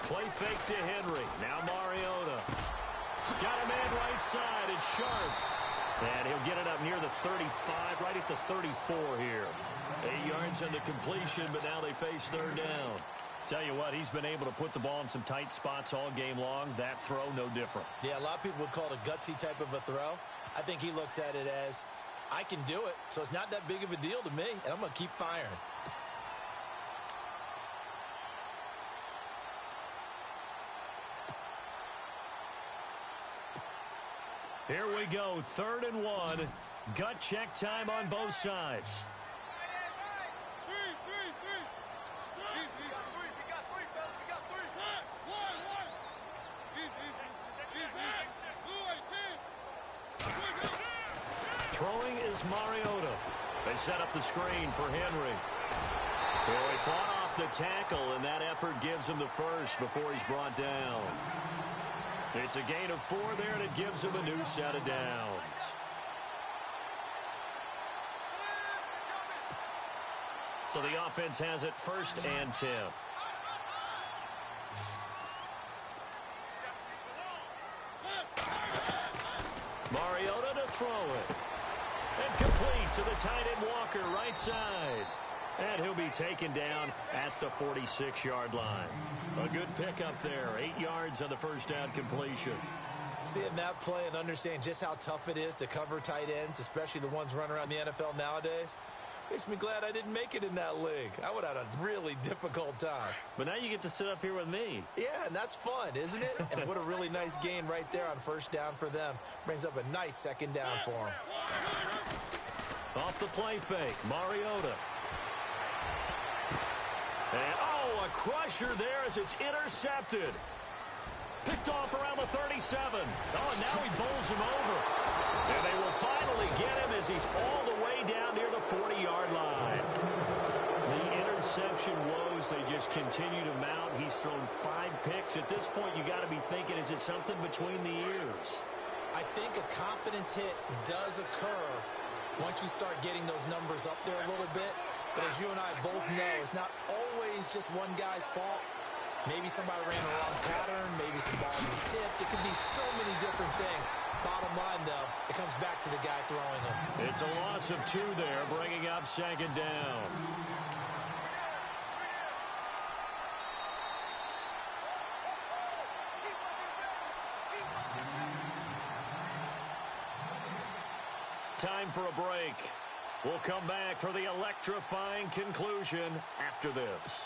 Play fake to Henry. Now Mariota. Got a man right side. It's Sharp. And he'll get it up near the 35, right at the 34 here. 8 yards on the completion, but now they face 3rd down. Tell you what, he's been able to put the ball in some tight spots all game long. That throw, no different. Yeah, a lot of people would call it a gutsy type of a throw. I think he looks at it as, I can do it, so it's not that big of a deal to me, and I'm going to keep firing. Here we go, 3rd and 1. Gut check time on both sides. Throwing is Mariota. They set up the screen for Henry. So he fought off the tackle, and that effort gives him the first before he's brought down. It's a gain of 4 there, and it gives him a new set of downs. So the offense has it 1st and 10. Mariota to throw it. And complete to the tight end Walker, right side. And he'll be taken down at the 46-yard line. A good pickup there. 8 yards on the first down completion. Seeing that play and understand just how tough it is to cover tight ends, especially the ones running around the NFL nowadays, makes me glad I didn't make it in that league. I would have had a really difficult time. But now you get to sit up here with me. Yeah, and that's fun, isn't it? And what a really nice gain right there on first down for them. Brings up a nice second down for them. Off the play fake, Mariota. And, oh, a crusher there as it's intercepted. Picked off around the 37. Oh, and now he bowls him over. And they will finally get him as he's all the way down near the 40-yard line. The interception woes, they just continue to mount. He's thrown 5 picks. At this point, you got to be thinking, is it something between the ears? I think a confidence hit does occur once you start getting those numbers up there a little bit. But as you and I both know, it's not always just one guy's fault. Maybe somebody ran a wrong pattern. Maybe some balls were tipped. It could be so many different things. Bottom line, though, it comes back to the guy throwing them. It's a loss of 2 there, bringing up 2nd down. Time for a break. We'll come back for the electrifying conclusion after this.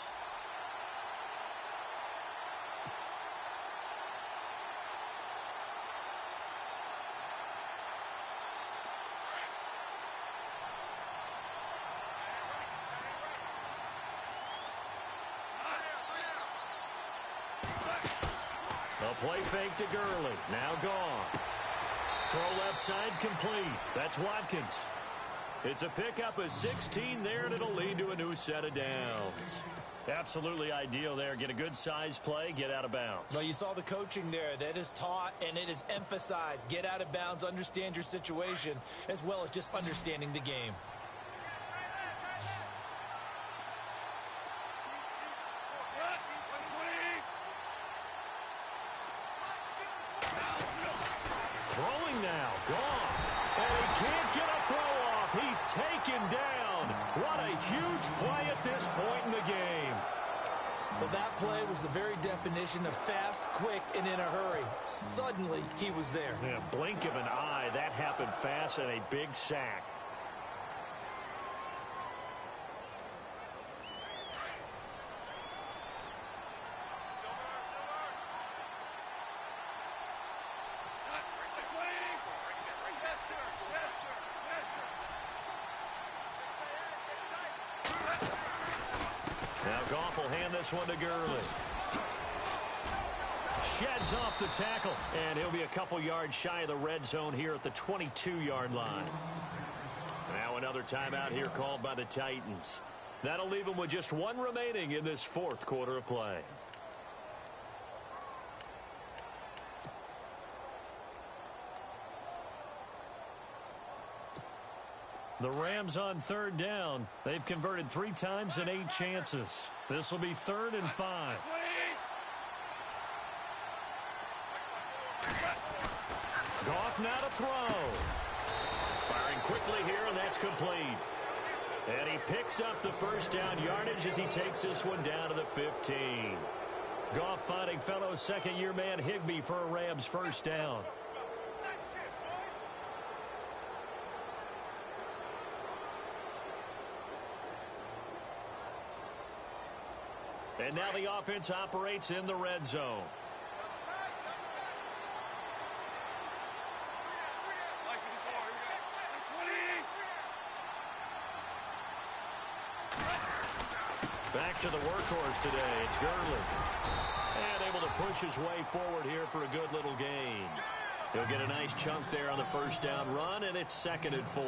A play fake to Gurley. Now gone. Throw left side complete. That's Watkins. It's a pickup of 16 there, and it'll lead to a new set of downs. Absolutely ideal there. Get a good size play, get out of bounds. Well, you saw the coaching there. That is taught and it is emphasized. Get out of bounds, understand your situation, as well as just understanding the game. Throwing now, gone. And he can't get a throw off. He's taken down. What a huge play at this point in the game. Well, that play was the very definition of fast, quick, and in a hurry. Suddenly, he was there. Yeah, blink of an eye. That happened fast and a big sack. Now Goff will hand this one to Gurley. Sheds off the tackle, and he'll be a couple yards shy of the red zone here at the 22-yard line. Now another timeout here called by the Titans. That'll leave them with just 1 remaining in this 4th quarter of play. The Rams on 3rd down. They've converted 3 times in 8 chances. This will be 3rd and 5. Goff now to throw. Firing quickly here, and that's complete. And he picks up the first down yardage as he takes this one down to the 15. Goff finding fellow second-year man Higbee for a Rams first down. And now the offense operates in the red zone. Back to the workhorse today. It's Gurley. And able to push his way forward here for a good little gain. He'll get a nice chunk there on the first down run, and it's 2nd and 4.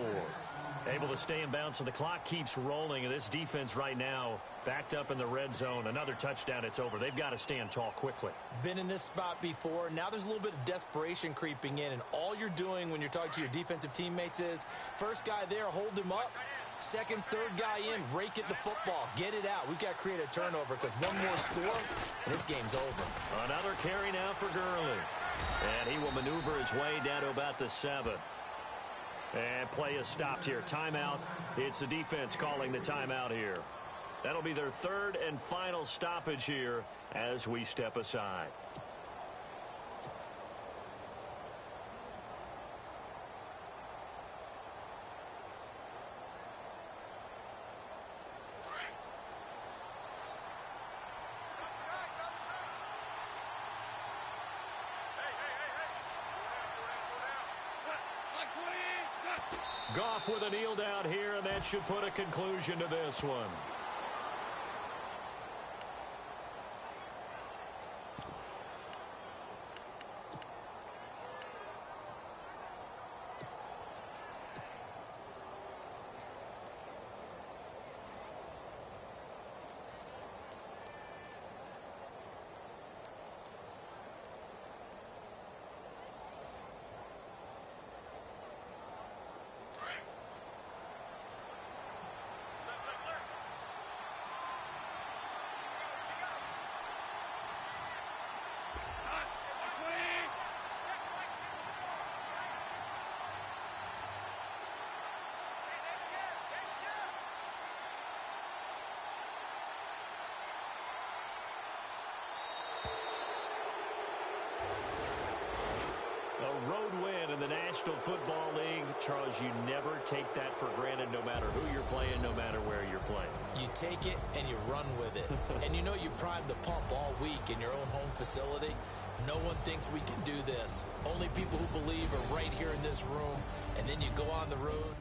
Able to stay in bounds, so the clock keeps rolling. And this defense right now backed up in the red zone. Another touchdown, it's over. They've got to stand tall quickly. Been in this spot before. Now there's a little bit of desperation creeping in, and all you're doing when you're talking to your defensive teammates is first guy there, hold him up. Second, third guy in, rake at the football. Get it out. We've got to create a turnover because one more score, and this game's over. Another carry now for Gurley. And he will maneuver his way down to about the 7. And play is stopped here. Timeout. It's the defense calling the timeout here. That'll be their 3rd and final stoppage here as we step aside. Goff with a kneel down here, and that should put a conclusion to this one. A road win in the National Football League. Charles, you never take that for granted no matter who you're playing, no matter where you're playing. You take it and you run with it. And you know you primed the pump all week in your own home facility. No one thinks we can do this. Only people who believe are right here in this room. And then you go on the road.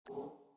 you.